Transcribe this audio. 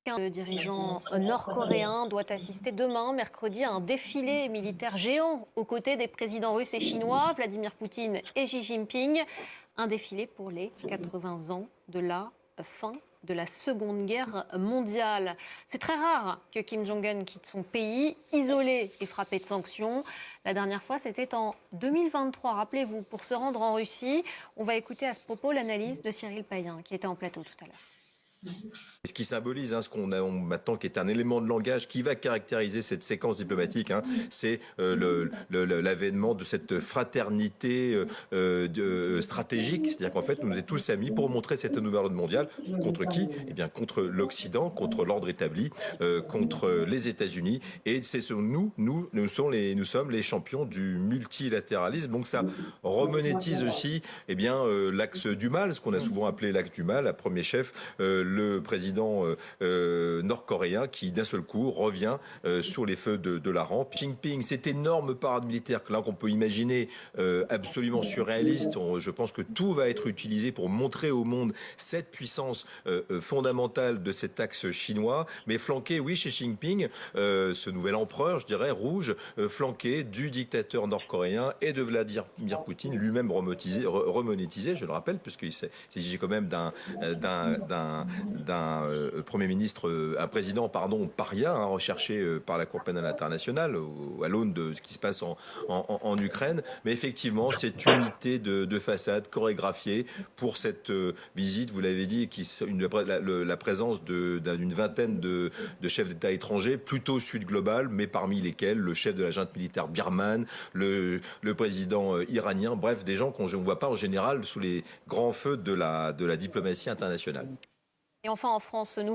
Le dirigeant nord-coréen doit assister demain, mercredi, à un défilé militaire géant aux côtés des présidents russes et chinois, Vladimir Poutine et Xi Jinping. Un défilé pour les 80 ans de la fin de la Seconde Guerre mondiale. C'est très rare que Kim Jong-un quitte son pays, isolé et frappé de sanctions. La dernière fois, c'était en 2023, rappelez-vous, pour se rendre en Russie. On va écouter à ce propos l'analyse de Cyril Payen, qui était en plateau tout à l'heure. Ce qui symbolise ce qu'on a maintenant, qui est un élément de langage qui va caractériser cette séquence diplomatique, c'est l'avènement de cette fraternité stratégique. C'est-à-dire qu'en fait, nous nous sommes tous amis pour montrer cette nouvelle ordre mondiale. Contre qui? Eh bien, contre l'Occident, contre l'ordre établi, contre les États-Unis. Et nous sommes les champions du multilatéralisme. Donc ça remonétise aussi l'axe du mal, ce qu'on a souvent appelé l'axe du mal, à premier chef le président nord-coréen qui d'un seul coup revient sur les feux de la rampe. Xi Jinping, cette énorme parade militaire qu'on peut imaginer absolument surréaliste, je pense que tout va être utilisé pour montrer au monde cette puissance fondamentale de cet axe chinois, mais flanqué, oui, chez Xi Jinping, ce nouvel empereur, je dirais, rouge, flanqué du dictateur nord-coréen et de Vladimir Poutine, lui-même remonétisé, je le rappelle, puisqu'il s'agit quand même d'un Premier ministre, un président, pardon, paria, recherché par la Cour pénale internationale à l'aune de ce qui se passe en Ukraine. Mais effectivement, cette unité de façade chorégraphiée pour cette visite, vous l'avez dit, la présence d'une vingtaine de chefs d'État étrangers, plutôt sud global, mais parmi lesquels le chef de la junte militaire birmane, le président iranien, bref, des gens qu'on ne voit pas en général sous les grands feux de la diplomatie internationale. Et enfin, en France, nous